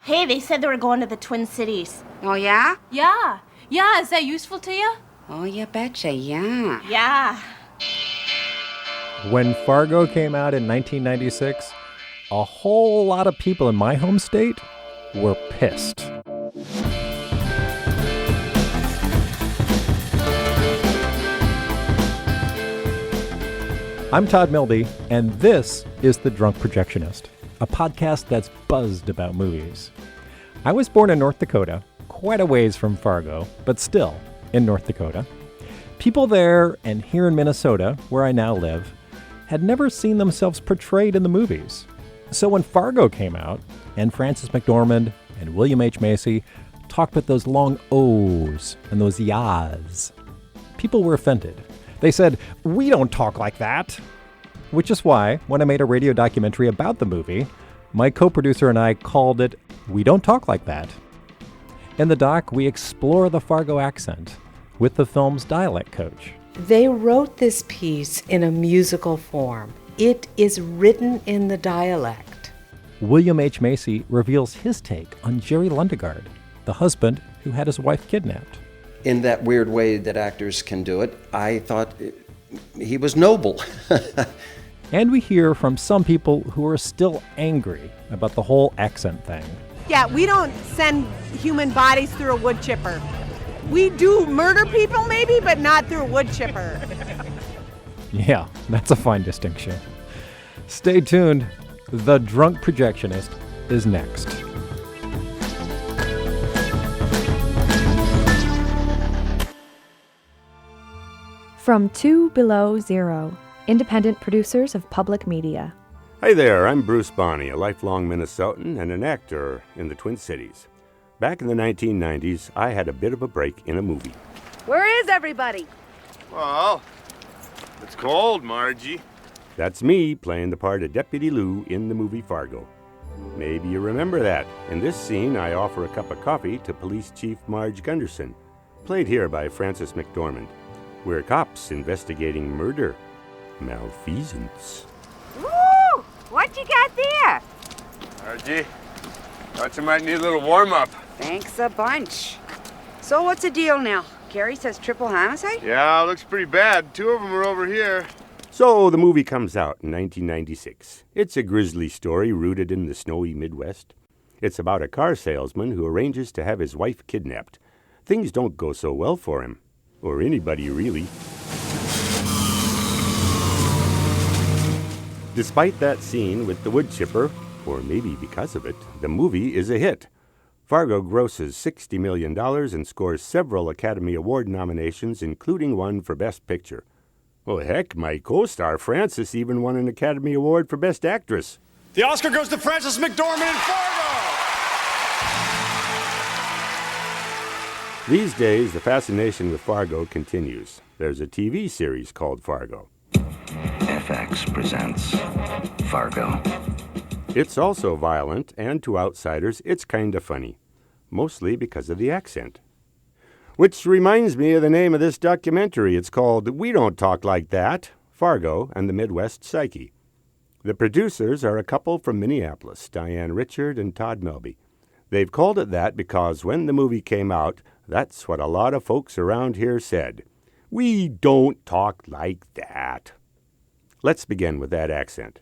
Hey, they said they were going to the Twin Cities. Oh, yeah? Yeah. Yeah, is that useful to you? Oh, you betcha, yeah. Yeah. When Fargo came out in 1996, a whole lot of people in my home state were pissed. I'm Todd Melby, and this is The Drunk Projectionist, a podcast that's buzzed about movies. I was born in North Dakota, quite a ways from Fargo, but still in North Dakota. People there and here in Minnesota, where I now live, had never seen themselves portrayed in the movies. So when Fargo came out, and Frances McDormand and William H. Macy talked with those long O's and those yas, people were offended. They said, "We don't talk like that." Which is why, when I made a radio documentary about the movie, my co-producer and I called it We Don't Talk Like That. In the doc, we explore the Fargo accent with the film's dialect coach. They wrote this piece in a musical form. It is written in the dialect. William H. Macy reveals his take on Jerry Lundegaard, the husband who had his wife kidnapped. In that weird way that actors can do it, I thought he was noble. And we hear from some people who are still angry about the whole accent thing. Yeah, we don't send human bodies through a wood chipper. We do murder people maybe, but not through a wood chipper. Yeah, that's a fine distinction. Stay tuned. The Drunk Projectionist is next. From 2 Below Zero, independent producers of public media. Hi there, I'm Bruce Bonney, a lifelong Minnesotan and an actor in the Twin Cities. Back in the 1990s, I had a bit of a break in a movie. Where is everybody? Well, it's cold, Margie. That's me playing the part of Deputy Lou in the movie Fargo. Maybe you remember that. In this scene, I offer a cup of coffee to Police Chief Marge Gunderson, played here by Frances McDormand. We're cops investigating murder. Malfeasance. Woo! What you got there? Margie, thought you might need a little warm-up. Thanks a bunch. So what's the deal now? Carrie says triple homicide? Yeah, looks pretty bad. 2 of them are over here. So the movie comes out in 1996. It's a grisly story rooted in the snowy Midwest. It's about a car salesman who arranges to have his wife kidnapped. Things don't go so well for him. Or anybody, really. Despite that scene with the wood chipper, or maybe because of it, the movie is a hit. Fargo grosses $60 million and scores several Academy Award nominations, including one for Best Picture. Oh, heck, my co-star Frances even won an Academy Award for Best Actress. The Oscar goes to Frances McDormand in Fargo! These days, the fascination with Fargo continues. There's a TV series called Fargo. FX presents Fargo. It's also violent, and to outsiders, it's kind of funny. Mostly because of the accent. Which reminds me of the name of this documentary. It's called We Don't Talk Like That, Fargo and the Midwest Psyche. The producers are a couple from Minneapolis, Diane Richard and Todd Melby. They've called it that because when the movie came out, that's what a lot of folks around here said. We don't talk like that. Let's begin with that accent.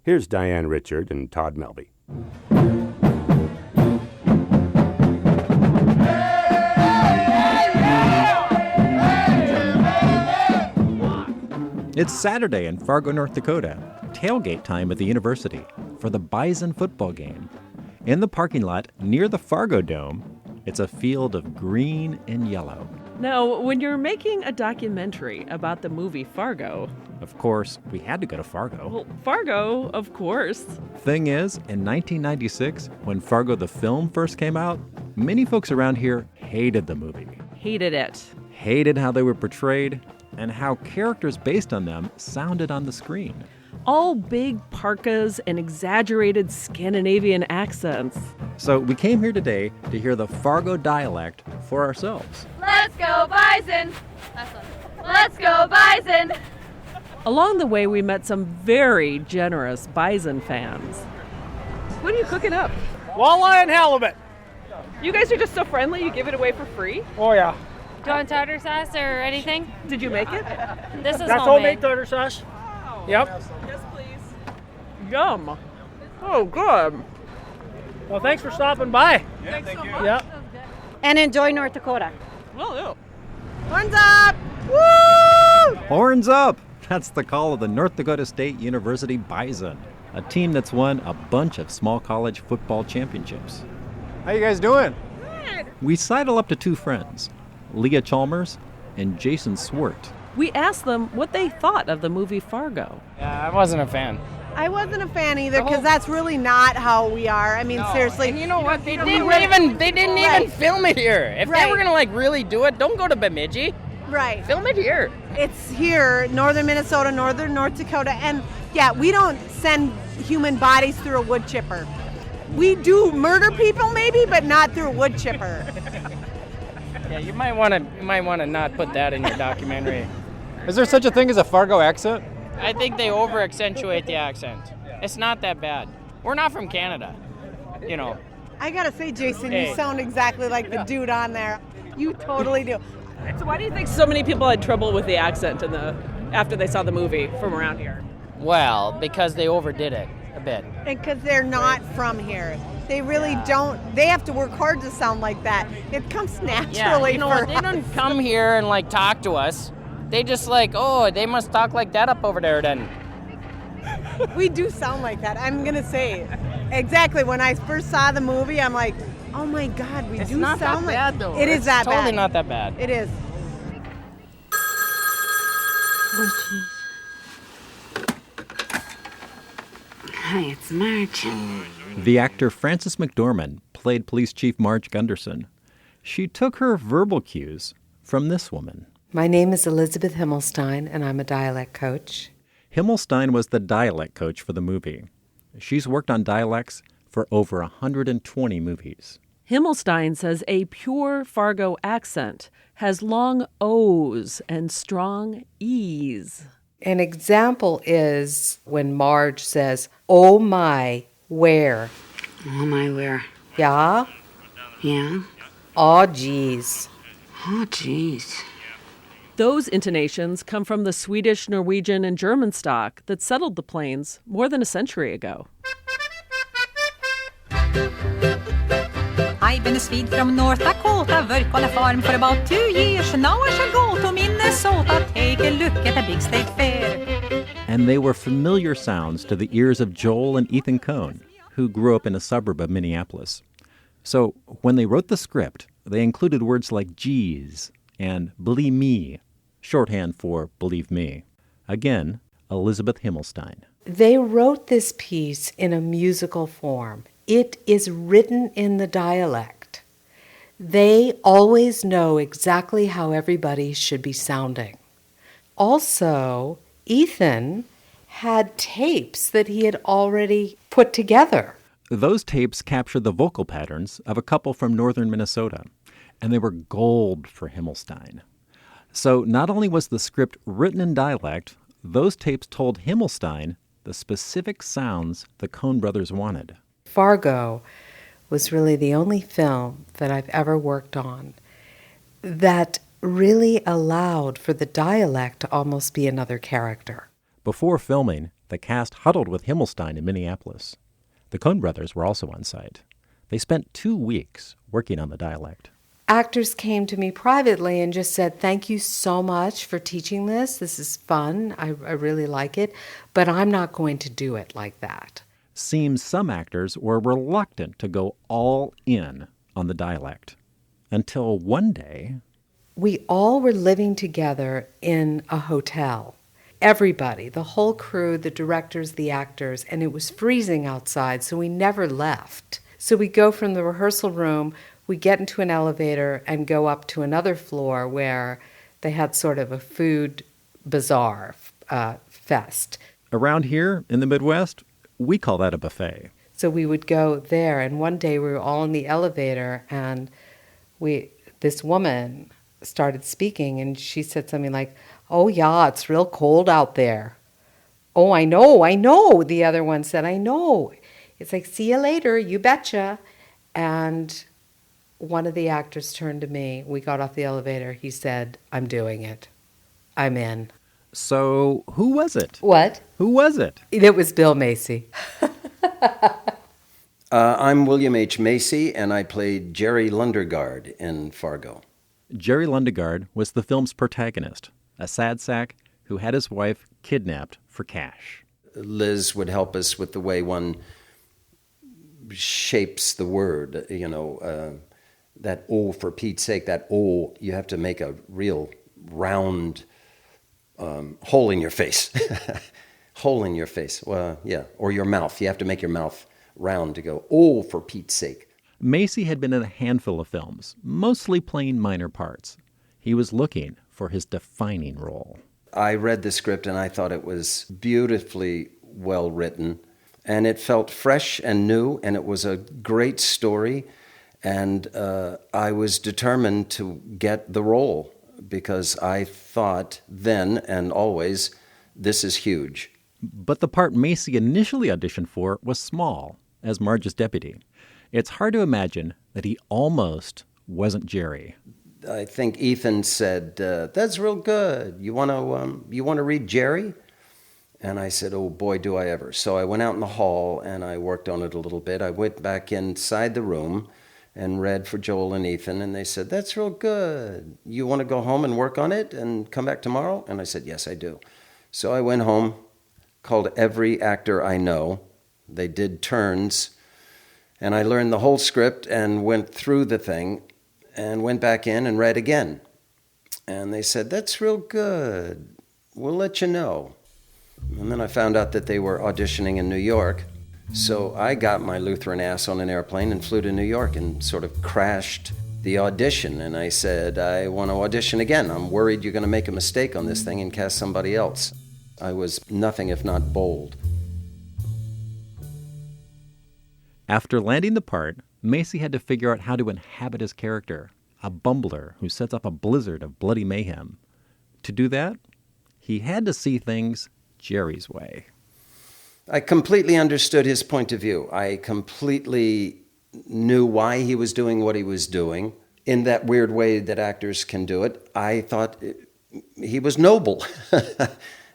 Here's Diane Richard and Todd Melby. It's Saturday in Fargo, North Dakota, tailgate time at the university for the Bison football game. In the parking lot near the Fargo Dome, it's a field of green and yellow. Now, when you're making a documentary about the movie Fargo... Of course, we had to go to Fargo. Well, Fargo, of course. Thing is, in 1996, when Fargo the film first came out, many folks around here hated the movie. Hated it. Hated how they were portrayed and how characters based on them sounded on the screen. All big parkas and exaggerated Scandinavian accents. So we came here today to hear the Fargo dialect for ourselves. Let's go Bison! Let's go Bison! Along the way, we met some very generous Bison fans. What are you cooking up? Walleye and halibut. You guys are just so friendly, you give it away for free? Oh, yeah. Do you want tartar sauce or anything? Did you make it? This is That's homemade tartar sauce. Yep. Yes, please. Yum. Oh, good. Well, thanks for stopping by. Yeah, thank you. Yep. And enjoy North Dakota. Well, yeah. Horns up! Woo! Horns up! That's the call of the North Dakota State University Bison, a team that's won a bunch of small college football championships. How you guys doing? We sidle up to two friends, Leah Chalmers and Jason Swart. We asked them what they thought of the movie Fargo. Yeah, I wasn't a fan. I wasn't a fan either because that's really not how we are. I mean, seriously. And you know what? They didn't even film it here. If they were gonna really do it, don't go to Bemidji. Right. Film it here. It's here, northern Minnesota, northern North Dakota, and yeah, we don't send human bodies through a wood chipper. We do murder people maybe, but not through a wood chipper. Yeah, you might want to not put that in your documentary. Is there such a thing as a Fargo accent? I think they over accentuate the accent. It's not that bad. We're not from Canada, you know. I gotta say, Jason, you sound exactly like the dude on there. You totally do. So why do you think so many people had trouble with the accent after they saw the movie from around here? Well, because they overdid it a bit. And because they're not from here. They really don't. They have to work hard to sound like that. It comes naturally you know for what? They us. don't come here and talk to us. They just they must talk like that up over there then. We do sound like that. I'm gonna say exactly. When I first saw the movie, I'm like, oh my God, we It's do not sound that like bad, though. It is It's that bad. totally not that bad. It is. Hi, it's Marge. The actor Frances McDormand played Police Chief Marge Gunderson. She took her verbal cues from this woman. My name is Elizabeth Himmelstein, and I'm a dialect coach. Himmelstein was the dialect coach for the movie. She's worked on dialects for over 120 movies. Himmelstein says a pure Fargo accent has long O's and strong E's. An example is when Marge says, "Oh my, where?" Oh my, where? Yeah? Yeah? Oh geez. Oh geez. Those intonations come from the Swedish, Norwegian, and German stock that settled the plains more than a century ago. I've been a Swede from North Dakota, work on a farm for about 2 years. Now I shall go to Minnesota, take a look at the big state fair. And they were familiar sounds to the ears of Joel and Ethan Coen, who grew up in a suburb of Minneapolis. So when they wrote the script, they included words like geez and believe me, shorthand for believe me. Again, Elizabeth Himmelstein. They wrote this piece in a musical form. It is written in the dialect. They always know exactly how everybody should be sounding. Also, Ethan had tapes that he had already put together. Those tapes captured the vocal patterns of a couple from northern Minnesota, and they were gold for Himmelstein. So not only was the script written in dialect, those tapes told Himmelstein the specific sounds the Coen Brothers wanted. Fargo was really the only film that I've ever worked on that really allowed for the dialect to almost be another character. Before filming, the cast huddled with Himmelstein in Minneapolis. The Coen Brothers were also on site. They spent 2 weeks working on the dialect. Actors came to me privately and just said, "Thank you so much for teaching this. This is fun. I really like it, but I'm not going to do it like that." Seems some actors were reluctant to go all in on the dialect. Until one day... We all were living together in a hotel. Everybody, the whole crew, the directors, the actors, and it was freezing outside, so we never left. So we go from the rehearsal room, we get into an elevator and go up to another floor where they had sort of a food bazaar fest. Around here in the Midwest, we call that a buffet. So we would go there, and one day we were all in the elevator, and this woman started speaking, and she said something like, "Oh yeah, it's real cold out there." "Oh, I know," the other one said, "I know. It's like, see you later, you betcha. And one of the actors turned to me. We got off the elevator. He said, I'm doing it. I'm in. So who was it? What? Who was it? It was Bill Macy. I'm William H. Macy, and I played Jerry Lundegaard in Fargo. Jerry Lundegaard was the film's protagonist, a sad sack who had his wife kidnapped for cash. Liz would help us with the way one shapes the word, that "oh," for Pete's sake, that "oh," you have to make a real round hole in your face. Hole in your face, well, yeah, or your mouth. You have to make your mouth round to go, "oh," for Pete's sake. Macy had been in a handful of films, mostly playing minor parts. He was looking for his defining role. I read the script and I thought it was beautifully well written, and it felt fresh and new, and it was a great story, and I was determined to get the role because I thought then and always, this is huge. But the part Macy initially auditioned for was small, as Marge's deputy. It's hard to imagine that he almost wasn't Jerry. I think Ethan said, "That's real good. You want to read Jerry?" And I said, "Oh boy, do I ever." So I went out in the hall and I worked on it a little bit. I went back inside the room and read for Joel and Ethan, and they said, "That's real good. You want to go home and work on it and come back tomorrow?" And I said, "Yes, I do." So I went home, called every actor I know. They did turns, and I learned the whole script and went through the thing and went back in and read again. And they said, "That's real good. We'll let you know." And then I found out that they were auditioning in New York. So I got my Lutheran ass on an airplane and flew to New York and sort of crashed the audition. And I said, "I want to audition again. I'm worried you're going to make a mistake on this thing and cast somebody else." I was nothing if not bold. After landing the part, Macy had to figure out how to inhabit his character, a bumbler who sets up a blizzard of bloody mayhem. To do that, he had to see things Jerry's way. I completely understood his point of view. I completely knew why he was doing what he was doing in that weird way that actors can do it. I thought he was noble.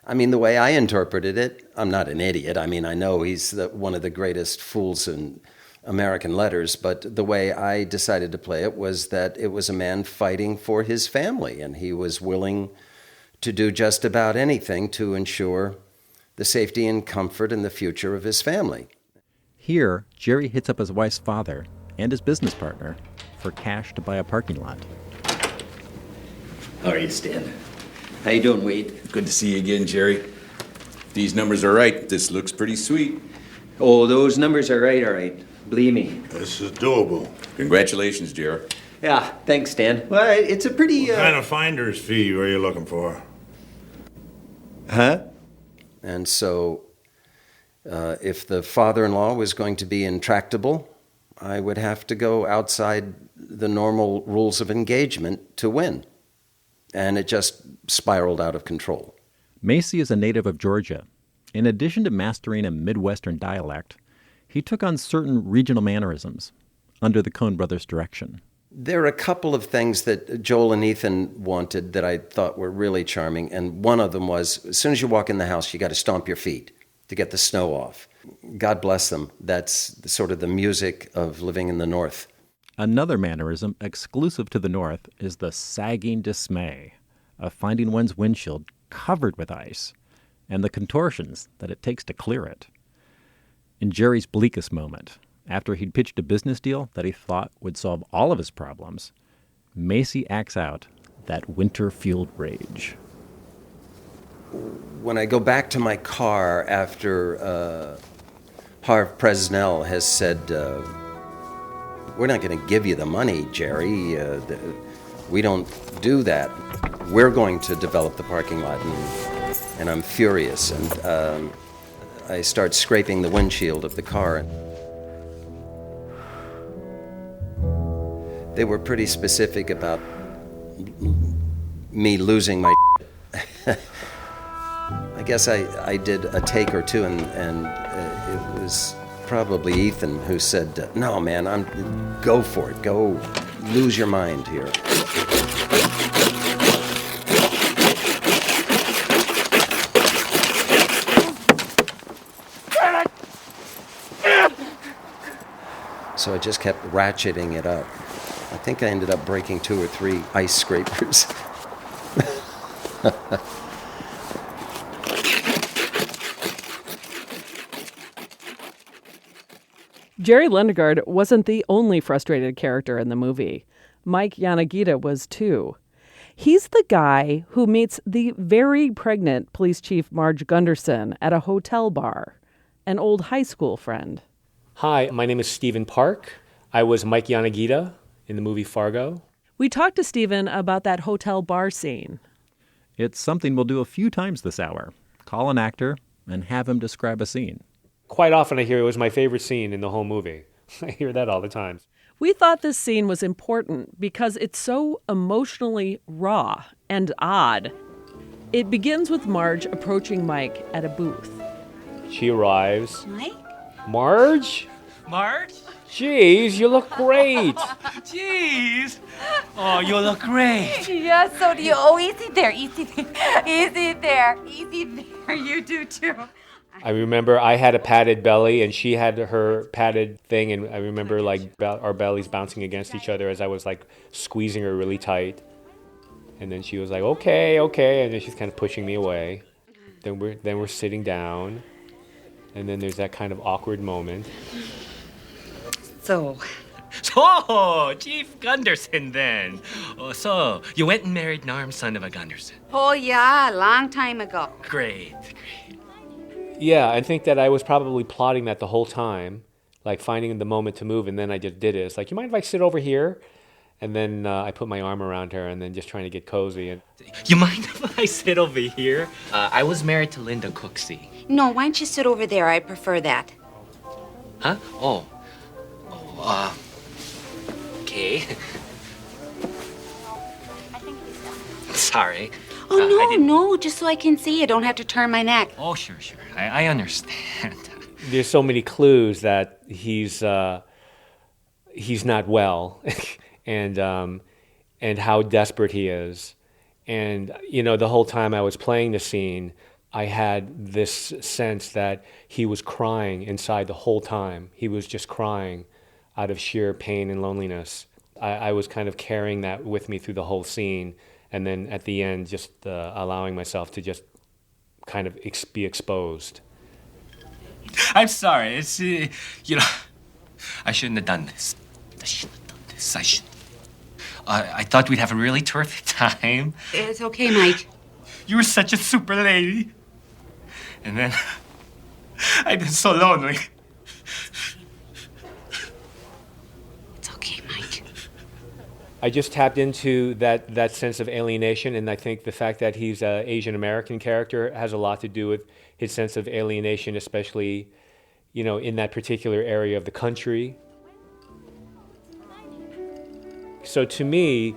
I mean, the way I interpreted it, I'm not an idiot. I mean, I know he's one of the greatest fools in American letters, but the way I decided to play it was that it was a man fighting for his family, and he was willing to do just about anything to ensure the safety and comfort and the future of his family. Here, Jerry hits up his wife's father and his business partner for cash to buy a parking lot. How are you, Stan? How you doing, Wade? Good to see you again, Jerry. If these numbers are right, this looks pretty sweet. Oh, those numbers are right, all right. Believe me. This is doable. Congratulations, Jerry. Yeah, thanks, Stan. Well, it's a pretty... What kind of finder's fee were you looking for? Huh? And so, if the father-in-law was going to be intractable, I would have to go outside the normal rules of engagement to win. And it just spiraled out of control. Macy is a native of Georgia. In addition to mastering a Midwestern dialect, he took on certain regional mannerisms under the Coen Brothers' direction. There are a couple of things that Joel and Ethan wanted that I thought were really charming, and one of them was, as soon as you walk in the house, you got to stomp your feet to get the snow off. God bless them. That's sort of the music of living in the North. Another mannerism exclusive to the North is the sagging dismay of finding one's windshield covered with ice and the contortions that it takes to clear it. In Jerry's bleakest moment, after he'd pitched a business deal that he thought would solve all of his problems, Macy acts out that winter-fueled rage. When I go back to my car after Harv Presnell has said, "We're not going to give you the money, Jerry. We don't do that. We're going to develop the parking lot," and I'm furious. And I start scraping the windshield of the car. They were pretty specific about me losing my I guess I did a take or two, and it was probably Ethan, who said, no, man, go for it. Go lose your mind here. So I just kept ratcheting it up. I think I ended up breaking 2 or 3 ice scrapers. Jerry Lundegaard wasn't the only frustrated character in the movie. Mike Yanagita was too. He's the guy who meets the very pregnant police chief Marge Gunderson at a hotel bar, an old high school friend. Hi, my name is Stephen Park. I was Mike Yanagita in the movie Fargo. We talked to Stephen about that hotel bar scene. It's something we'll do a few times this hour. Call an actor and have him describe a scene. Quite often I hear it was my favorite scene in the whole movie. I hear that all the time. We thought this scene was important because it's so emotionally raw and odd. It begins with Marge approaching Mike at a booth. She arrives. Mike? Marge? Marge? Jeez, you look great. Jeez. Oh, you look great. Yeah, so do you. Oh, easy there, easy there. Easy there, easy there. You do too. I remember I had a padded belly and she had her padded thing, and I remember our bellies bouncing against each other as I was squeezing her really tight. And then she was like, okay, and then she's kind of pushing me away. Then we're sitting down, and then there's that kind of awkward moment. So, Chief Gunderson then. Oh, so, you went and married Norm's son of a Gunderson. oh yeah, a long time ago. Great. Yeah, I think that I was probably plotting that the whole time, finding the moment to move, and then I just did it. It's you mind if I sit over here? And then I put my arm around her, and then just trying to get cozy. And You mind if I sit over here? I was married to Linda Cooksey. No, why don't you sit over there? I prefer that. Huh? Okay. Sorry. Oh, no, just so I can see. I don't have to turn my neck. Oh, sure. I understand. There's so many clues that he's not well, and how desperate he is. And, the whole time I was playing the scene, I had this sense that he was crying inside the whole time. He was just crying out of sheer pain and loneliness. I was kind of carrying that with me through the whole scene, and then at the end just allowing myself to just kind of be exposed. I'm sorry. It's, I shouldn't have done this. I thought we'd have a really terrific time. It's okay, Mike. You were such a super lady. And then I've been so lonely. It's okay, Mike. I just tapped into that sense of alienation, and I think the fact that he's an Asian American character has a lot to do with his sense of alienation, especially, in that particular area of the country. So to me,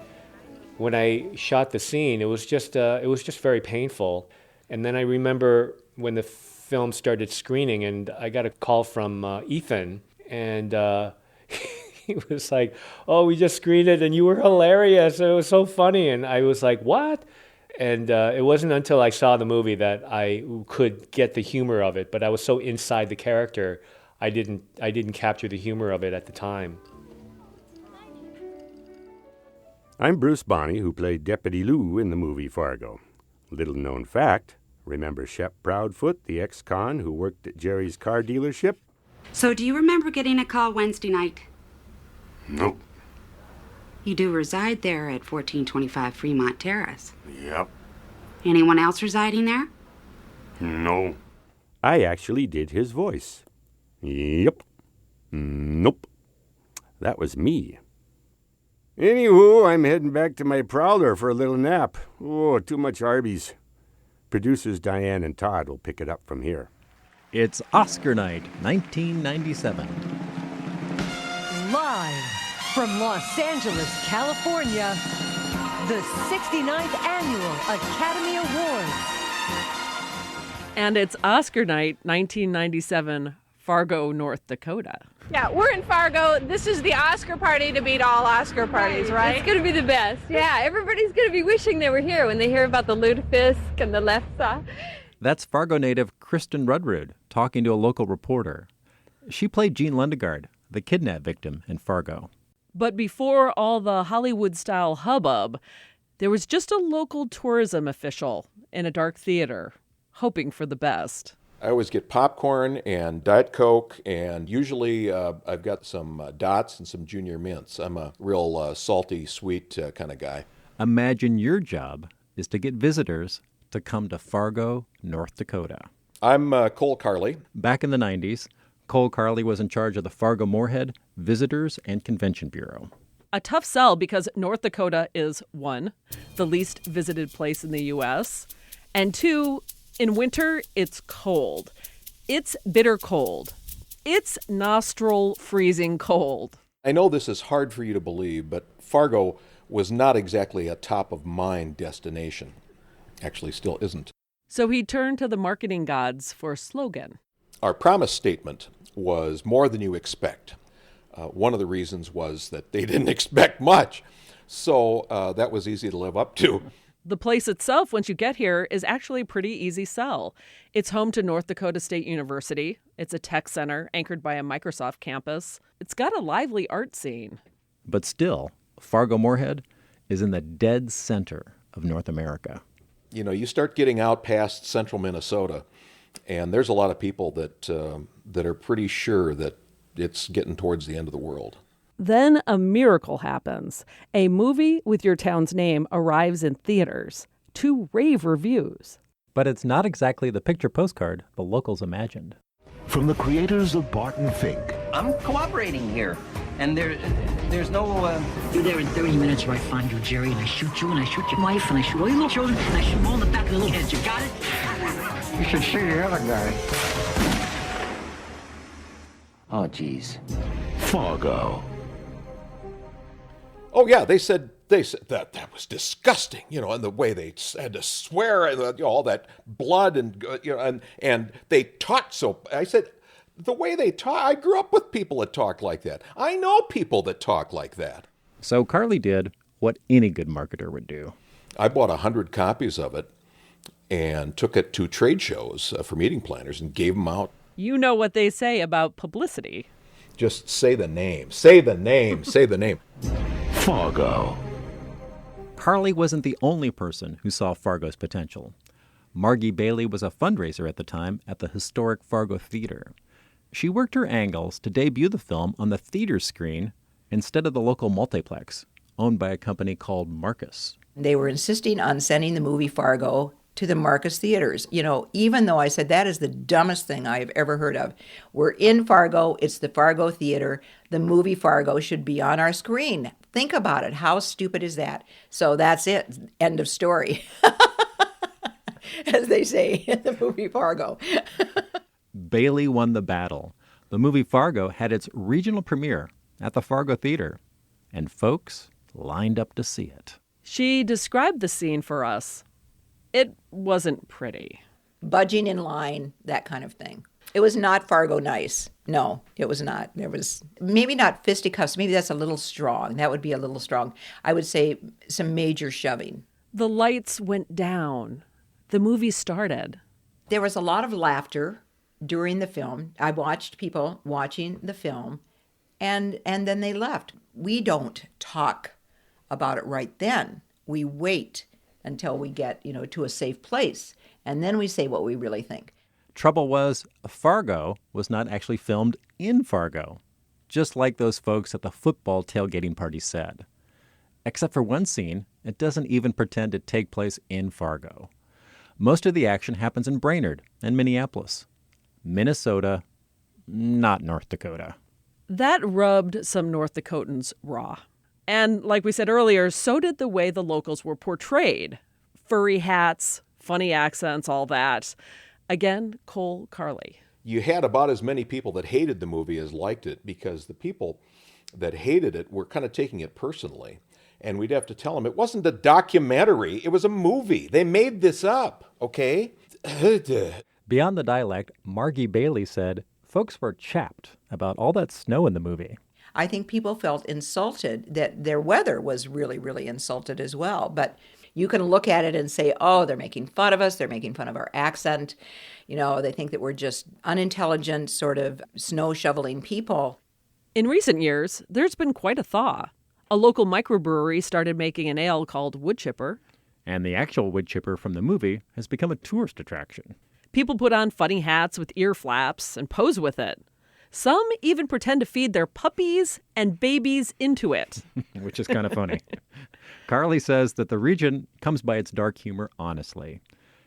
when I shot the scene, it was just very painful. And then I remember when the film started screening, and I got a call from Ethan, and he was like, "Oh, we just screened it, and you were hilarious. It was so funny." And I was like, "What?" And it wasn't until I saw the movie that I could get the humor of it. But I was so inside the character, I didn't capture the humor of it at the time. I'm Bruce Bonney, who played Deputy Lou in the movie Fargo. Little known fact, remember Shep Proudfoot, the ex-con who worked at Jerry's car dealership? So do you remember getting a call Wednesday night? Nope. You do reside there at 1425 Fremont Terrace. Yep. Anyone else residing there? No. I actually did his voice. Yep. Nope. That was me. Anywho, I'm heading back to my prowler for a little nap. Oh, too much Arby's. Producers Diane and Todd will pick it up from here. It's Oscar night, 1997. Live from Los Angeles, California, the 69th Annual Academy Awards. And it's Oscar night, 1997, Fargo, North Dakota. Yeah, we're in Fargo. This is the Oscar party to beat all Oscar parties, right? It's going to be the best. Yeah, everybody's going to be wishing they were here when they hear about the lutefisk and the lefse. That's Fargo native Kristen Rudrud talking to a local reporter. She played Jean Lundegaard, the kidnap victim in Fargo. But before all the Hollywood-style hubbub, there was just a local tourism official in a dark theater, hoping for the best. I always get popcorn and Diet Coke, and usually I've got some Dots and some Junior Mints. I'm a real salty, sweet kind of guy. Imagine your job is to get visitors to come to Fargo, North Dakota. I'm Cole Carley. Back in the 90s, Cole Carley was in charge of the Fargo-Moorhead Visitors and Convention Bureau. A tough sell because North Dakota is, 1, the least visited place in the U.S., and 2, in winter, it's cold. It's bitter cold. It's nostril-freezing cold. I know this is hard for you to believe, but Fargo was not exactly a top-of-mind destination. Actually, still isn't. So he turned to the marketing gods for a slogan. Our promise statement was more than you expect. One of the reasons was that they didn't expect much, so that was easy to live up to. The place itself, once you get here, is actually a pretty easy sell. It's home to North Dakota State University. It's a tech center anchored by a Microsoft campus. It's got a lively art scene. But still, Fargo-Moorhead is in the dead center of North America. You know, you start getting out past central Minnesota, and there's a lot of people that are pretty sure that it's getting towards the end of the world. Then a miracle happens. A movie with your town's name arrives in theaters to rave reviews. But it's not exactly the picture postcard the locals imagined. From the creators of Barton Fink. I'm cooperating here, and there's no... You're there in 30 minutes or I find you, Jerry, and I shoot you, and I shoot your wife, and I shoot all your little children, and I shoot them all in the back of their little heads. You got it? You should see the other guy. Oh, geez. Fargo. Oh, yeah, they said that was disgusting, you know, and the way they had to swear, you know, all that blood, and you know, and they talked so. I said, the way they talk, I grew up with people that talk like that. I know people that talk like that. So Carley did what any good marketer would do. I bought 100 copies of it and took it to trade shows for meeting planners and gave them out. You know what they say about publicity. Just say the name. Say the name. Say the name. Fargo. Carley wasn't the only person who saw Fargo's potential. Margie Bailey was a fundraiser at the time at the historic Fargo Theater. She worked her angles to debut the film on the theater screen instead of the local multiplex, owned by a company called Marcus. They were insisting on sending the movie Fargo to the Marcus theaters. You know, even though I said that is the dumbest thing I have ever heard of. We're in Fargo. It's the Fargo Theater. The movie Fargo should be on our screen. Think about it. How stupid is that? So that's it. End of story. As they say in the movie Fargo. Bailey won the battle. The movie Fargo had its regional premiere at the Fargo Theater, and folks lined up to see it. She described the scene for us. It wasn't pretty. Budging in line, that kind of thing. It was not Fargo nice. No, it was not. There was maybe not fisticuffs. Maybe that's a little strong. That would be a little strong. I would say some major shoving. The lights went down. The movie started. There was a lot of laughter during the film. I watched people watching the film, and then they left. We don't talk about it right then. We wait until we get, to a safe place, and then we say what we really think. Trouble was, Fargo was not actually filmed in Fargo, just like those folks at the football tailgating party said. Except for one scene, it doesn't even pretend to take place in Fargo. Most of the action happens in Brainerd and Minneapolis. Minnesota, not North Dakota. That rubbed some North Dakotans raw. And like we said earlier, so did the way the locals were portrayed. Furry hats, funny accents, all that. Again, Cole Carley. You had about as many people that hated the movie as liked it, because the people that hated it were kind of taking it personally. And we'd have to tell them it wasn't a documentary, it was a movie. They made this up, okay? Beyond the dialect, Margie Bailey said, folks were chapped about all that snow in the movie. I think people felt insulted, that their weather was really, really insulted as well. But you can look at it and say, oh, they're making fun of us. They're making fun of our accent. You know, they think that we're just unintelligent, sort of snow shoveling people. In recent years, there's been quite a thaw. A local microbrewery started making an ale called Wood Chipper. And the actual wood chipper from the movie has become a tourist attraction. People put on funny hats with ear flaps and pose with it. Some even pretend to feed their puppies and babies into it. Which is kind of funny. Carly says that the region comes by its dark humor honestly.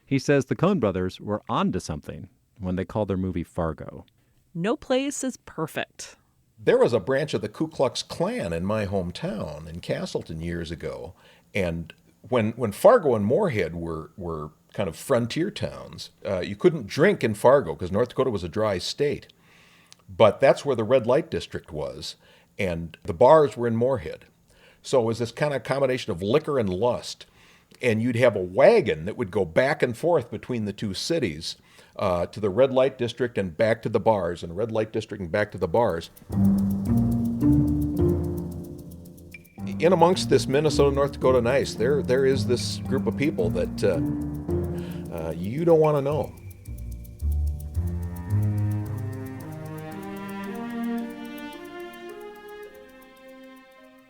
He says the Coen Brothers were onto something when they called their movie Fargo. No place is perfect. There was a branch of the Ku Klux Klan in my hometown in Castleton years ago. And when Fargo and Moorhead were kind of frontier towns, you couldn't drink in Fargo because North Dakota was a dry state. But that's where the red light district was, and the bars were in Moorhead. So it was this kind of combination of liquor and lust. And you'd have a wagon that would go back and forth between the two cities to the red light district and back to the bars, and red light district and back to the bars. In amongst this Minnesota-North Dakota ice, there is this group of people that you don't want to know.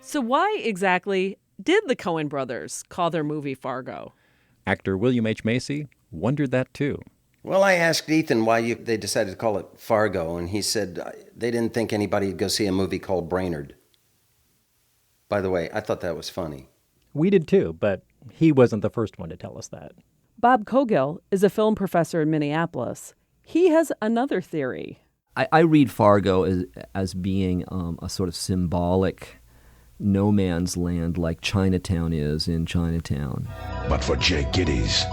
So why exactly did the Coen Brothers call their movie Fargo? Actor William H. Macy wondered that too. Well, I asked Ethan why they decided to call it Fargo, and he said they didn't think anybody would go see a movie called Brainerd. By the way, I thought that was funny. We did too, but he wasn't the first one to tell us that. Bob Cowgill is a film professor in Minneapolis. He has another theory. I read Fargo as being a sort of symbolic no man's land like Chinatown is in Chinatown. But for Jake Giddies,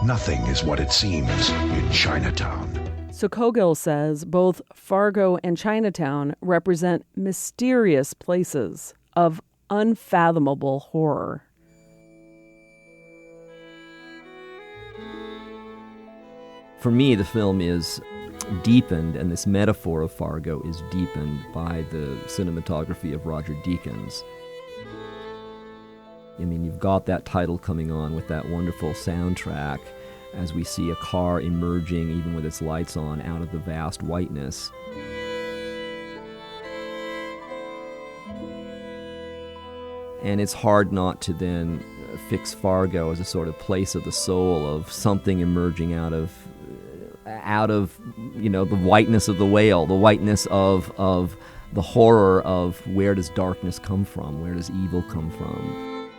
nothing is what it seems in Chinatown. So Cowgill says both Fargo and Chinatown represent mysterious places of unfathomable horror. For me, the film is deepened, and this metaphor of Fargo is deepened by the cinematography of Roger Deakins. I mean, you've got that title coming on with that wonderful soundtrack as we see a car emerging, even with its lights on, out of the vast whiteness. And it's hard not to then fix Fargo as a sort of place of the soul, of something emerging out of the whiteness of the whale, the whiteness of the horror of where does darkness come from, where does evil come from.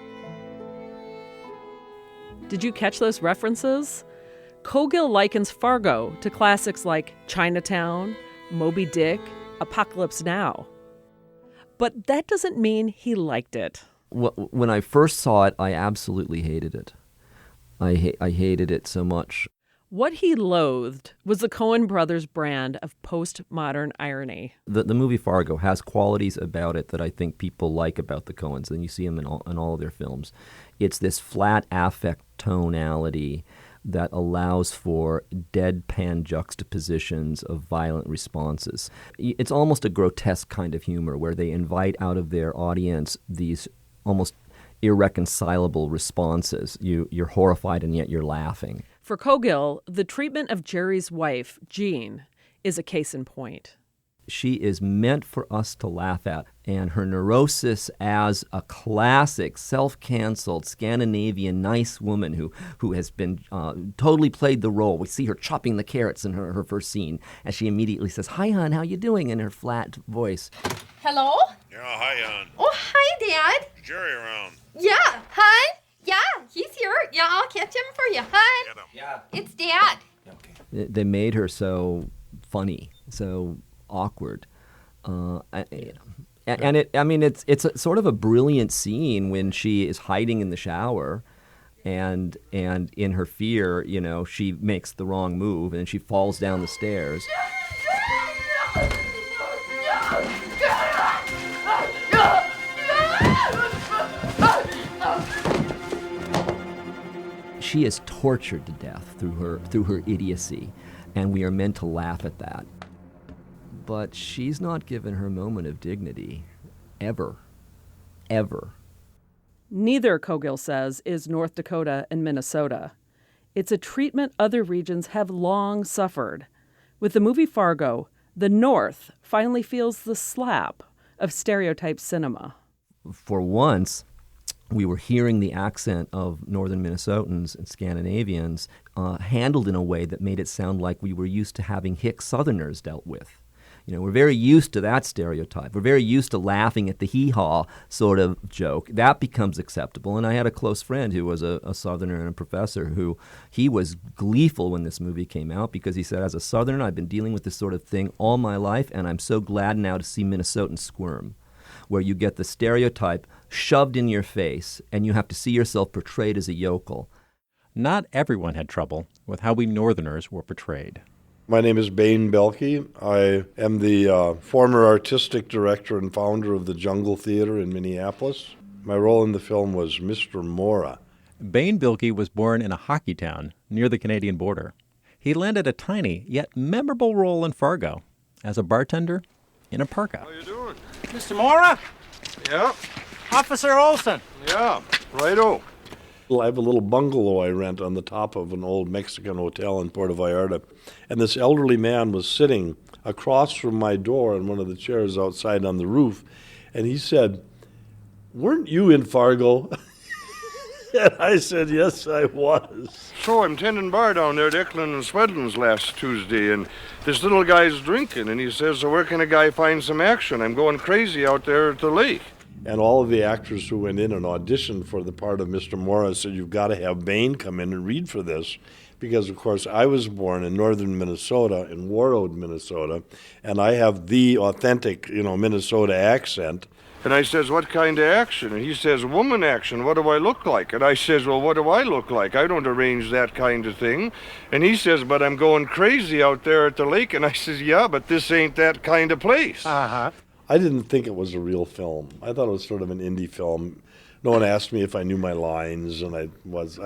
Did you catch those references? Cowgill likens Fargo to classics like Chinatown, Moby Dick, Apocalypse Now. But that doesn't mean he liked it. When I first saw it, I absolutely hated it. I hated it so much. What he loathed was the Coen Brothers' brand of postmodern irony. The movie Fargo has qualities about it that I think people like about the Coens, and you see them in all of their films. It's this flat affect tonality that allows for deadpan juxtapositions of violent responses. It's almost a grotesque kind of humor where they invite out of their audience these almost irreconcilable responses. You're horrified and yet you're laughing. For Cowgill, the treatment of Jerry's wife, Jean, is a case in point. She is meant for us to laugh at, and her neurosis as a classic, self-canceled, Scandinavian nice woman who has been totally played the role. We see her chopping the carrots in her first scene, and she immediately says, "Hi, hon, how you doing?" in her flat voice. Hello? Yeah, hi, hon. Oh, hi, Dad. Is Jerry around? Yeah, hon? Yeah, he's here. Yeah, I'll catch him for you, hon. Yeah. It's Dad. They made her so funny, so awkward. It's a sort of a brilliant scene when she is hiding in the shower and in her fear, she makes the wrong move and she falls down the stairs. She is tortured to death through her idiocy, and we are meant to laugh at that. but she's not given her moment of dignity. Ever. Ever. Neither, Cowgill says, is North Dakota and Minnesota. It's a treatment other regions have long suffered. With the movie Fargo, the North finally feels the slap of stereotype cinema. For once, we were hearing the accent of northern Minnesotans and Scandinavians handled in a way that made it sound like we were used to having hick Southerners dealt with. You know, we're very used to that stereotype. We're very used to laughing at the hee-haw sort of joke. That becomes acceptable. And I had a close friend who was a Southerner and a professor who he was gleeful when this movie came out because he said, as a Southerner, I've been dealing with this sort of thing all my life, and I'm so glad now to see Minnesotans squirm, where you get the stereotype shoved in your face and you have to see yourself portrayed as a yokel. Not everyone had trouble with how we Northerners were portrayed. My name is Bain Boehlke. I am the former artistic director and founder of the Jungle Theater in Minneapolis. My role in the film was Mr. Mohra. Bain Boehlke was born in a hockey town near the Canadian border. He landed a tiny yet memorable role in Fargo as a bartender in a parka. How you doing? Mr. Mohra? Yeah. Officer Olson? Yeah, righto. I have a little bungalow I rent on the top of an old Mexican hotel in Puerto Vallarta, and this elderly man was sitting across from my door in one of the chairs outside on the roof, and he said, "Weren't you in Fargo?" And I said, "Yes, I was." So I'm tending bar down there at Eklund and Swedlin's last Tuesday, and this little guy's drinking, and he says, "So where can a guy find some action? I'm going crazy out there at the lake." And all of the actors who went in and auditioned for the part of Mr. Mohra said, "You've got to have Bain come in and read for this." Because, of course, I was born in northern Minnesota, in Warroad, Minnesota, and I have the authentic, Minnesota accent. And I says, "What kind of action?" And he says, "Woman action. What do I look like?" And I says, "Well, what do I look like? I don't arrange that kind of thing." And he says, "But I'm going crazy out there at the lake." And I says, "Yeah, but this ain't that kind of place." Uh-huh. I didn't think it was a real film. I thought it was sort of an indie film. No one asked me if I knew my lines, and I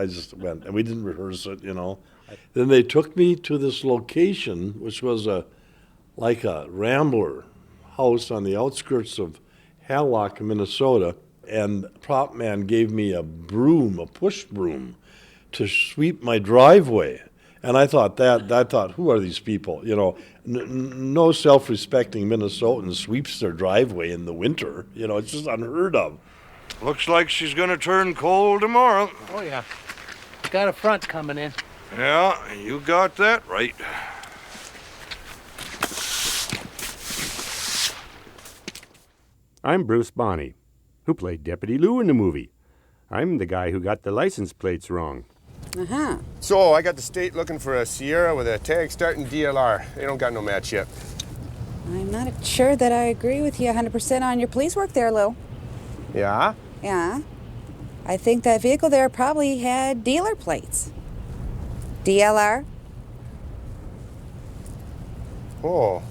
just went, and we didn't rehearse it, Then they took me to this location, which was like a rambler house on the outskirts of Hallock, Minnesota, and prop man gave me a broom, a push broom, to sweep my driveway. And I thought, who are these people? No self-respecting Minnesotan sweeps their driveway in the winter. It's just unheard of. Looks like she's going to turn cold tomorrow. Oh, yeah. Got a front coming in. Yeah, you got that right. I'm Bruce Bonney, who played Deputy Lou in the movie. I'm the guy who got the license plates wrong. Uh-huh. So I got the state looking for a Sierra with a tag starting DLR. They don't got no match yet. I'm not sure that I agree with you 100% on your police work there, Lou. Yeah? Yeah. I think that vehicle there probably had dealer plates. DLR? Oh.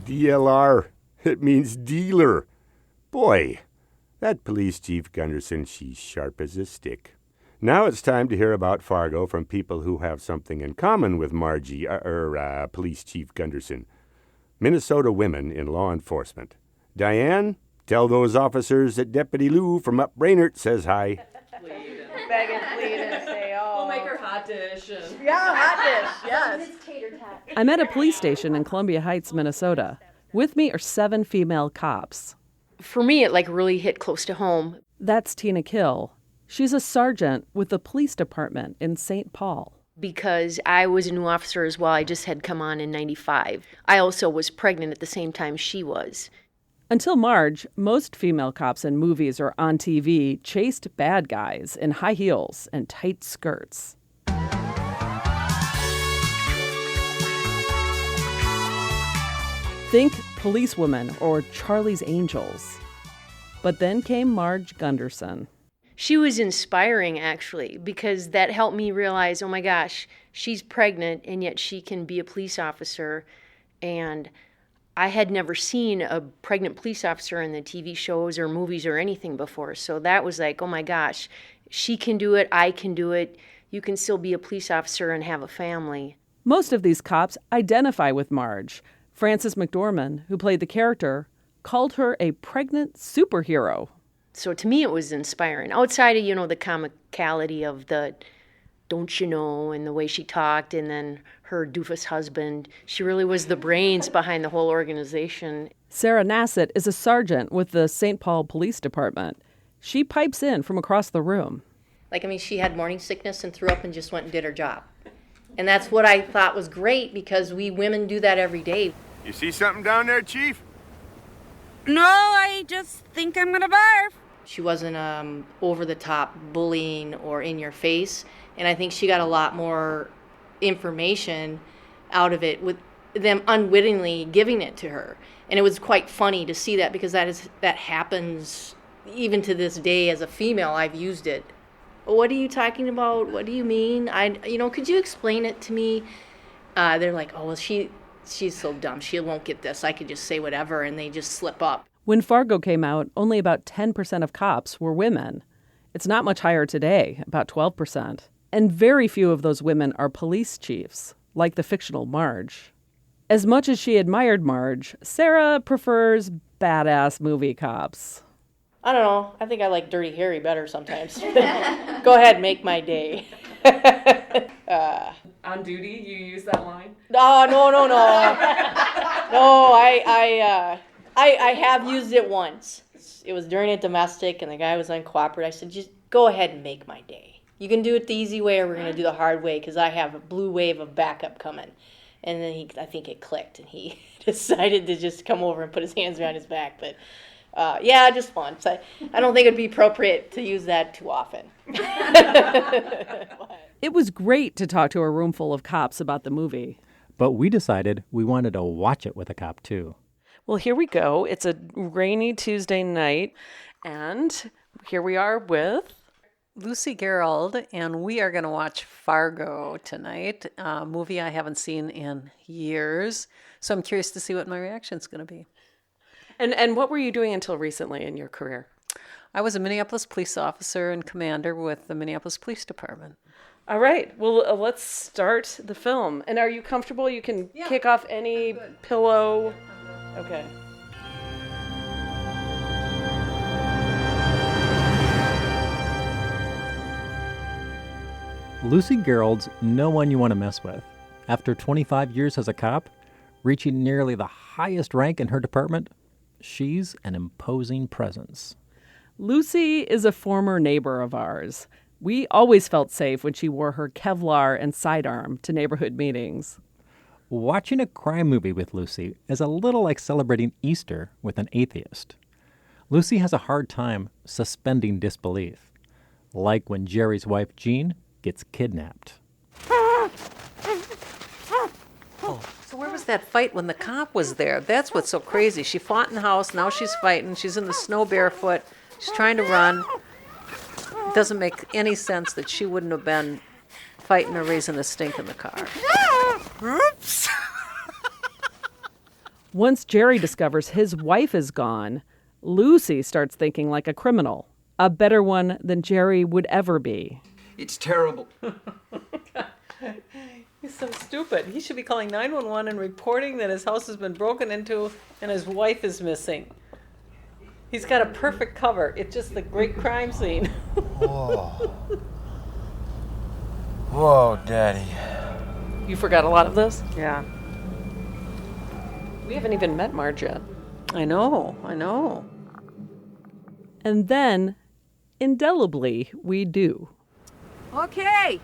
DLR. It means dealer. Boy, that police chief Gunderson, she's sharp as a stick. Now it's time to hear about Fargo from people who have something in common with Margie, Police Chief Gunderson. Minnesota women in law enforcement. Diane, tell those officers that Deputy Lou from up Brainerd says hi. Beg and plead and say, oh. We'll make her hot dish. Yeah, hot dish, yes. I'm at a police station in Columbia Heights, Minnesota. With me are 7 female cops. For me, it really hit close to home. That's Tina Kill. She's a sergeant with the police department in St. Paul. Because I was a new officer as well. I just had come on in 95. I also was pregnant at the same time she was. Until Marge, most female cops in movies or on TV chased bad guys in high heels and tight skirts. Think Policewoman or Charlie's Angels. But then came Marge Gunderson. She was inspiring, actually, because that helped me realize, oh my gosh, she's pregnant and yet she can be a police officer. And I had never seen a pregnant police officer in the TV shows or movies or anything before. So that was like, oh my gosh, she can do it, I can do it. You can still be a police officer and have a family. Most of these cops identify with Marge. Frances McDormand, who played the character, called her a pregnant superhero. So to me, it was inspiring. Outside of, the comicality of the don't you know, and the way she talked, and then her doofus husband, she really was the brains behind the whole organization. Sarah Nassett is a sergeant with the St. Paul Police Department. She pipes in from across the room. She had morning sickness and threw up and just went and did her job. And that's what I thought was great, because we women do that every day. You see something down there, Chief? No, I just think I'm gonna barf. She wasn't over-the-top bullying or in your face, and I think she got a lot more information out of it with them unwittingly giving it to her. And it was quite funny to see that, because that happens even to this day. As a female, I've used it. What are you talking about? What do you mean? Could you explain it to me? They're like, oh, well, she's so dumb. She won't get this. I could just say whatever, and they just slip up. When Fargo came out, only about 10% of cops were women. It's not much higher today, about 12%. And very few of those women are police chiefs, like the fictional Marge. As much as she admired Marge, Sarah prefers badass movie cops. I don't know. I think I like Dirty Harry better sometimes. Go ahead, make my day. On duty, you use that line? No. No, I have used it once. It was during a domestic, and the guy was uncooperative. I said, just go ahead and make my day. You can do it the easy way, or we're going to do the hard way, because I have a blue wave of backup coming. And then I think it clicked, and he decided to just come over and put his hands around his back. But just once. I don't think it'd be appropriate to use that too often. It was great to talk to a room full of cops about the movie. But we decided we wanted to watch it with a cop, too. Well, here we go. It's a rainy Tuesday night, and here we are with Lucy Gerald, and we are going to watch Fargo tonight, a movie I haven't seen in years. So I'm curious to see what my reaction is going to be. And what were you doing until recently in your career? I was a Minneapolis police officer and commander with the Minneapolis Police Department. All right. Well, let's start the film. And are you comfortable? You can kick off any pillow. Okay. Lucy Gerald's no one you want to mess with. After 25 years as a cop, reaching nearly the highest rank in her department, she's an imposing presence. Lucy is a former neighbor of ours. We always felt safe when she wore her Kevlar and sidearm to neighborhood meetings. Watching a crime movie with Lucy is a little like celebrating Easter with an atheist. Lucy has a hard time suspending disbelief, like when Jerry's wife, Jean, gets kidnapped. So where was that fight when the cop was there? That's what's so crazy. She fought in the house, now she's fighting, she's in the snow barefoot, she's trying to run. It doesn't make any sense that she wouldn't have been fighting or raising a stink in the car. Oops. Once Jerry discovers his wife is gone, Lucy starts thinking like a criminal, a better one than Jerry would ever be. It's terrible. He's so stupid. He should be calling 911 and reporting that his house has been broken into and his wife is missing. He's got a perfect cover. It's just the great crime scene. Whoa, Daddy. You forgot a lot of this? Yeah. We haven't even met Marge yet. I know. And then, indelibly, we do. Okay.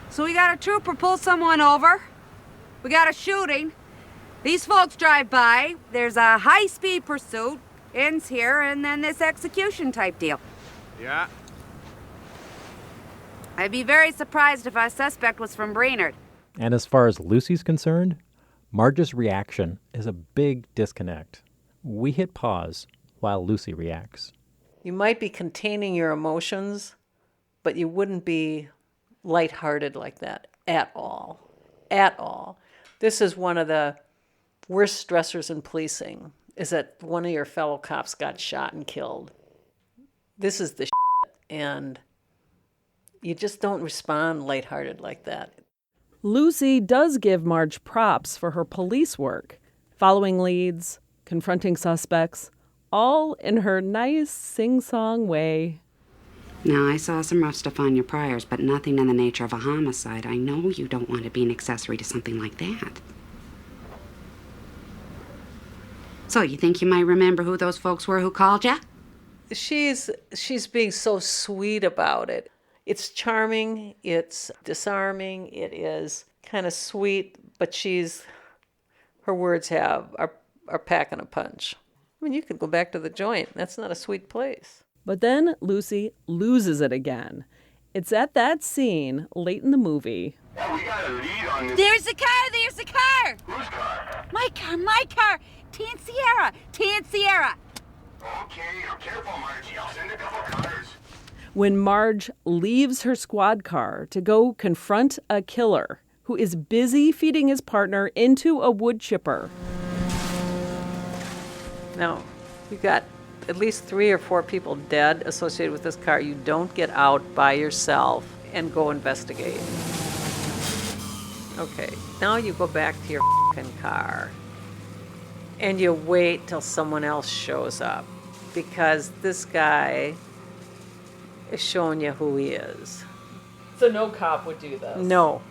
So we got a trooper pull someone over. We got a shooting. These folks drive by. There's a high-speed pursuit. Ends here, and then this execution type deal. Yeah. I'd be very surprised if our suspect was from Brainerd. And as far as Lucy's concerned, Marge's reaction is a big disconnect. We hit pause while Lucy reacts. You might be containing your emotions, but you wouldn't be lighthearted like that at all. At all. This is one of the worst stressors in policing, is that one of your fellow cops got shot and killed. This is the shit, and you just don't respond lighthearted like that. Lucy does give Marge props for her police work, following leads, confronting suspects, all in her nice sing-song way. Now, I saw some rough stuff on your priors, but nothing in the nature of a homicide. I know you don't want to be an accessory to something like that. So, you think you might remember who those folks were who called you? She's being so sweet about it. It's charming, it's disarming, it is kind of sweet, but her words are packing a punch. I mean, you could go back to the joint. That's not a sweet place. But then Lucy loses it again. It's at that scene late in the movie. There's a car! There's a car! Whose car? My car! Tan Sierra! Okay, careful, Margie. I'll send a couple cars. When Marge leaves her squad car to go confront a killer who is busy feeding his partner into a wood chipper. Now, you've got at least 3 or 4 people dead associated with this car. You don't get out by yourself and go investigate. Okay, now you go back to your f***ing car and you wait till someone else shows up, because this guy is showing you who he is. So no cop would do this? No.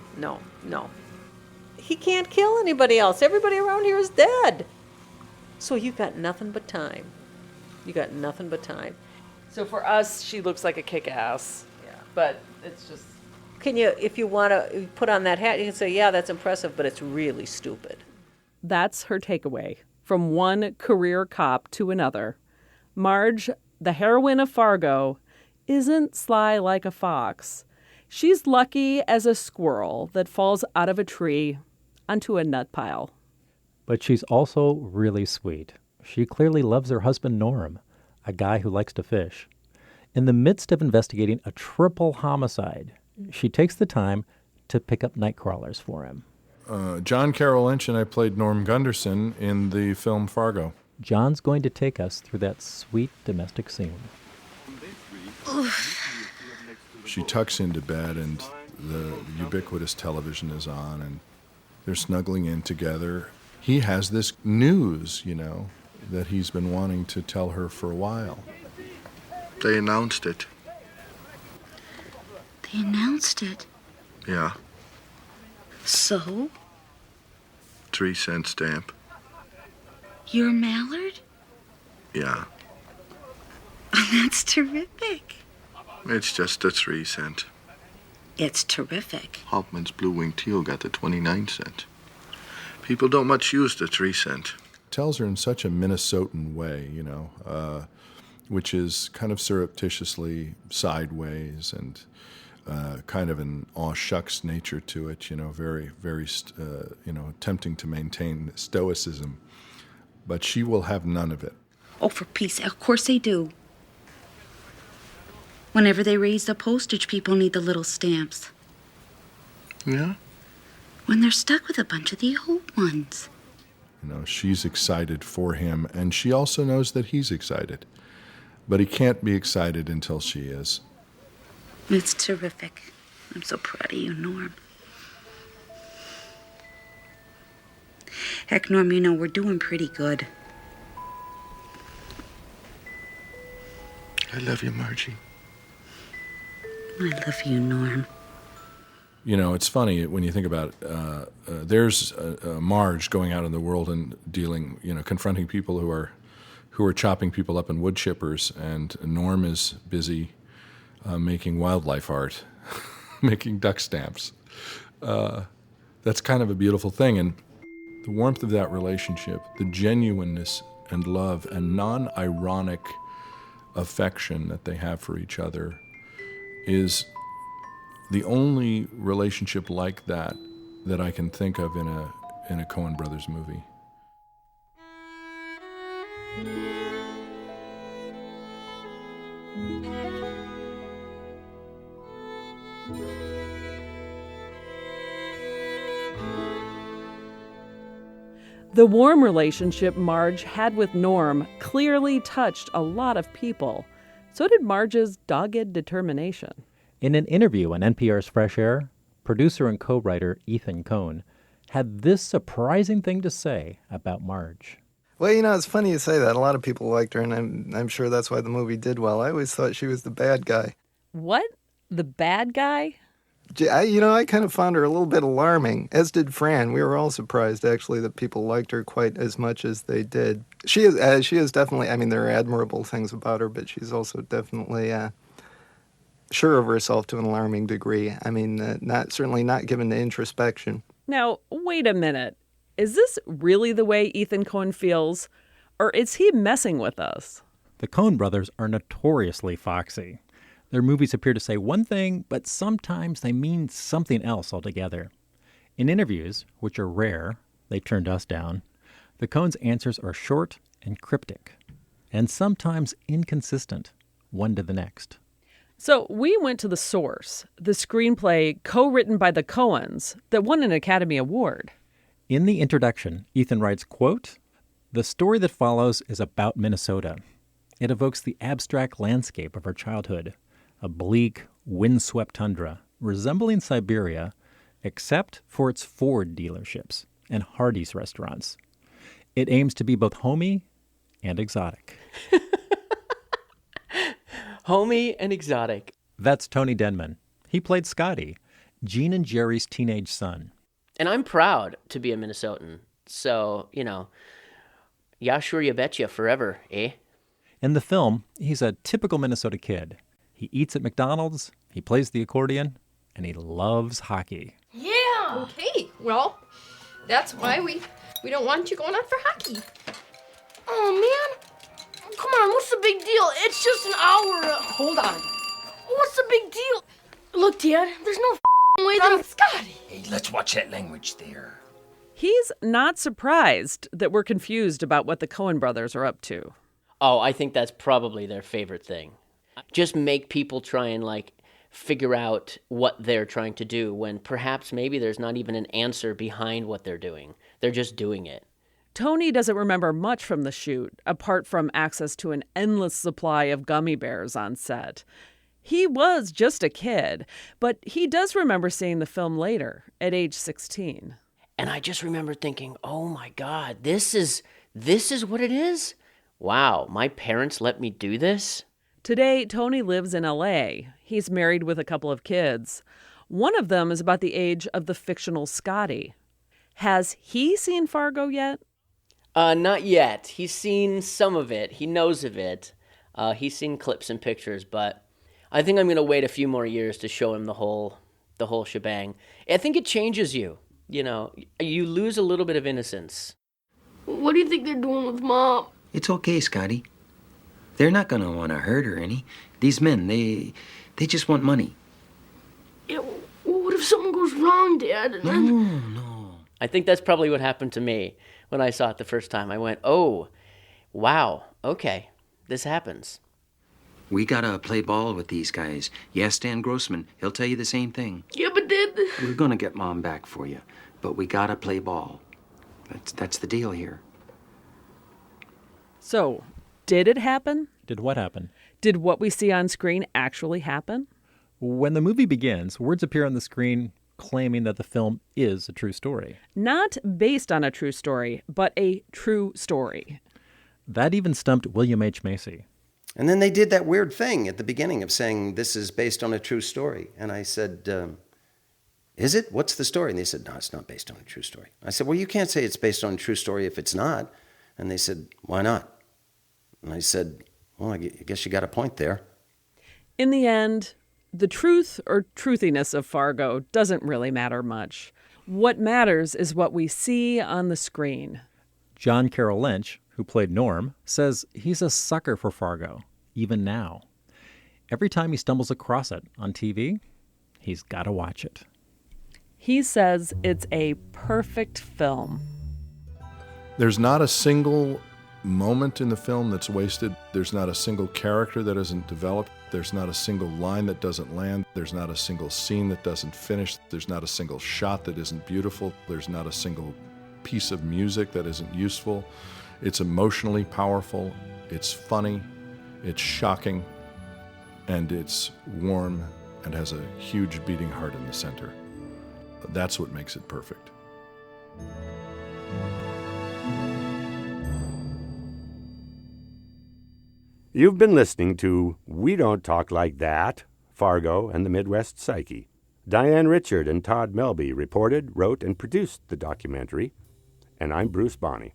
He can't kill anybody else. Everybody around here is dead. So you got nothing but time. So for us, she looks like a kick-ass. Yeah. But it's just... If you want to put on that hat, you can say, yeah, that's impressive, but it's really stupid. That's her takeaway. From one career cop to another. Marge, the heroine of Fargo, isn't sly like a fox. She's lucky as a squirrel that falls out of a tree onto a nut pile. But she's also really sweet. She clearly loves her husband Norm, a guy who likes to fish. In the midst of investigating a triple homicide, she takes the time to pick up night crawlers for him. John Carroll Lynch and I played Norm Gunderson in the film Fargo. John's going to take us through that sweet domestic scene. She tucks into bed and the ubiquitous television is on and they're snuggling in together. He has this news, that he's been wanting to tell her for a while. They announced it. They announced it. Yeah. So? 3-cent stamp. You're Mallard? Yeah. That's terrific. It's just a 3-cent. It's terrific. Hoffman's Blue Wing Teal got the 29-cent. People don't much use the 3-cent. Tells her in such a Minnesotan way, which is kind of surreptitiously sideways and kind of an aw shucks nature to it, very, very, attempting to maintain stoicism. But she will have none of it. Oh, for peace, of course they do. Whenever they raise the postage, people need the little stamps. Yeah? When they're stuck with a bunch of the old ones. She's excited for him, and she also knows that he's excited. But he can't be excited until she is. It's terrific. I'm so proud of you, Norm. Heck, Norm, we're doing pretty good. I love you, Margie. I love you, Norm. It's funny when you think about it. There's Marge going out in the world and dealing, confronting people who are chopping people up in wood chippers, and Norm is busy making wildlife art, making duck stamps. That's kind of a beautiful thing, and the warmth of that relationship, the genuineness and love and non-ironic affection that they have for each other is the only relationship like that I can think of in a Coen Brothers movie. The warm relationship Marge had with Norm clearly touched a lot of people. So did Marge's dogged determination. In an interview on NPR's Fresh Air, producer and co-writer Ethan Coen had this surprising thing to say about Marge. Well, it's funny you say that. A lot of people liked her, and I'm sure that's why the movie did well. I always thought she was the bad guy. What? The bad guy? I kind of found her a little bit alarming, as did Fran. We were all surprised, actually, that people liked her quite as much as they did. She is definitely, there are admirable things about her, but she's also definitely sure of herself to an alarming degree. Certainly not given to introspection. Now, wait a minute. Is this really the way Ethan Coen feels, or is he messing with us? The Coen brothers are notoriously foxy. Their movies appear to say one thing, but sometimes they mean something else altogether. In interviews, which are rare, they turned us down, the Coens' answers are short and cryptic, and sometimes inconsistent, one to the next. So we went to the source, the screenplay co-written by the Coens that won an Academy Award. In the introduction, Ethan writes, quote, "The story that follows is about Minnesota. It evokes the abstract landscape of our childhood, a bleak, windswept tundra, resembling Siberia, except for its Ford dealerships and Hardee's restaurants. It aims to be both homey and exotic." Homey and exotic. That's Tony Denman. He played Scotty, Gene and Jerry's teenage son. And I'm proud to be a Minnesotan. So, yeah, sure, you betcha, forever, eh? In the film, he's a typical Minnesota kid. He eats at McDonald's, he plays the accordion, and he loves hockey. Yeah! Okay, well, that's why we don't want you going out for hockey. Oh, man. Come on, what's the big deal? It's just an hour. Hold on. What's the big deal? Look, Dad, there's no way that Scotty. Hey, let's watch that language there. He's not surprised that we're confused about what the Coen brothers are up to. Oh, I think that's probably their favorite thing. Just make people try and, figure out what they're trying to do when perhaps maybe there's not even an answer behind what they're doing. They're just doing it. Tony doesn't remember much from the shoot, apart from access to an endless supply of gummy bears on set. He was just a kid, but he does remember seeing the film later, at age 16. And I just remember thinking, oh my God, this is what it is? Wow, my parents let me do this? Today, Tony lives in L.A. He's married with a couple of kids. One of them is about the age of the fictional Scotty. Has he seen Fargo yet? Not yet. He's seen some of it. He knows of it. He's seen clips and pictures, but I think I'm going to wait a few more years to show him the whole shebang. I think it changes you. You lose a little bit of innocence. What do you think they're doing with Mom? It's okay, Scotty. They're not going to want to hurt her any. These men, they just want money. Yeah, well, what if something goes wrong, Dad? No. I think that's probably what happened to me when I saw it the first time. I went, oh, wow, okay, this happens. We got to play ball with these guys. Yes, Stan Grossman, he'll tell you the same thing. Yeah, but Dad... We're going to get Mom back for you, but we got to play ball. That's the deal here. So, did it happen? Did what happen? Did what we see on screen actually happen? When the movie begins, words appear on the screen claiming that the film is a true story. Not based on a true story, but a true story. That even stumped William H. Macy. And then they did that weird thing at the beginning of saying, this is based on a true story. And I said, is it? What's the story? And they said, no, it's not based on a true story. I said, well, you can't say it's based on a true story if it's not. And they said, why not? And I said, well, I guess you got a point there. In the end, the truth or truthiness of Fargo doesn't really matter much. What matters is what we see on the screen. John Carroll Lynch, who played Norm, says he's a sucker for Fargo, even now. Every time he stumbles across it on TV, he's got to watch it. He says it's a perfect film. There's not a single moment in the film that's wasted. There's not a single character that isn't developed. There's not a single line that doesn't land. There's not a single scene that doesn't finish. There's not a single shot that isn't beautiful. There's not a single piece of music that isn't useful. It's emotionally powerful. It's funny. It's shocking. And it's warm and has a huge beating heart in the center. That's what makes it perfect. You've been listening to We Don't Talk Like That, Fargo and the Midwest Psyche. Diane Richard and Todd Melby reported, wrote, and produced the documentary. And I'm Bruce Bonney.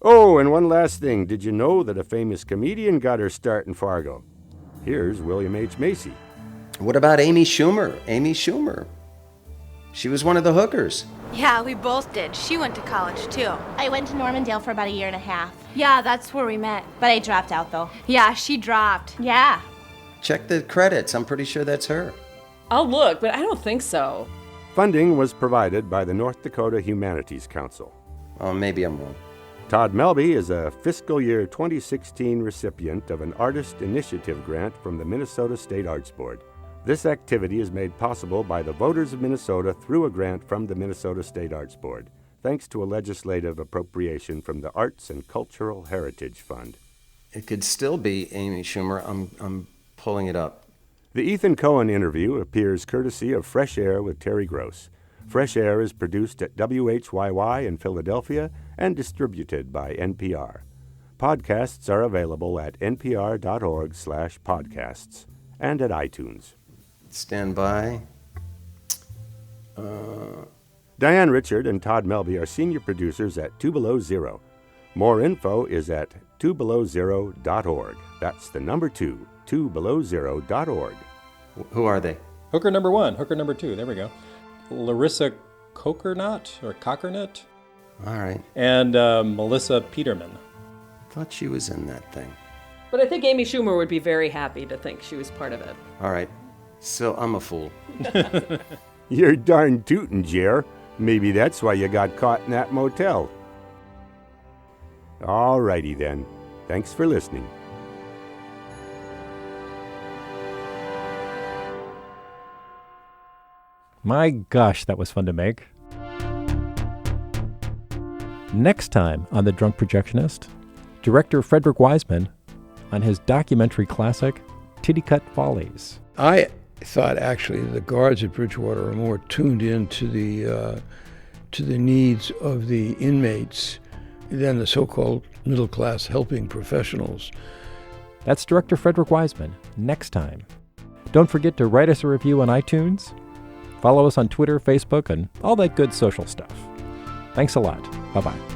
Oh, and one last thing. Did you know that a famous comedian got her start in Fargo? Here's William H. Macy. What about Amy Schumer? Amy Schumer. She was one of the hookers. Yeah, we both did. She went to college, too. I went to Normandale for about 1.5 years. Yeah, that's where we met. But I dropped out, though. Yeah, she dropped. Yeah. Check the credits. I'm pretty sure that's her. I'll look, but I don't think so. Funding was provided by the North Dakota Humanities Council. Oh, maybe I'm wrong. Todd Melby is a fiscal year 2016 recipient of an Artist Initiative grant from the Minnesota State Arts Board. This activity is made possible by the voters of Minnesota through a grant from the Minnesota State Arts Board, thanks to a legislative appropriation from the Arts and Cultural Heritage Fund. It could still be Amy Schumer. I'm pulling it up. The Ethan Coen interview appears courtesy of Fresh Air with Terry Gross. Fresh Air is produced at WHYY in Philadelphia and distributed by NPR. Podcasts are available at npr.org/podcasts and at iTunes. Stand by. Diane Richard and Todd Melby are senior producers at 2 Below Zero. More info is at 2belowzero.org. That's the number 2, 2belowzero.org. Who are they? Hooker number 1, hooker number 2. There we go. Larissa Cockernut or Cockernut. All right. And Melissa Peterman. I thought she was in that thing. But I think Amy Schumer would be very happy to think she was part of it. All right. So I'm a fool. You're darn tootin', Jer. Maybe that's why you got caught in that motel. All righty then. Thanks for listening. My gosh, that was fun to make. Next time on The Drunk Projectionist, director Frederick Wiseman on his documentary classic, Titicut Follies. I thought actually the guards at Bridgewater are more tuned in to the needs of the inmates than the so-called middle-class helping professionals. That's director Frederick Wiseman, next time. Don't forget to write us a review on iTunes, follow us on Twitter, Facebook, and all that good social stuff. Thanks a lot. Bye-bye.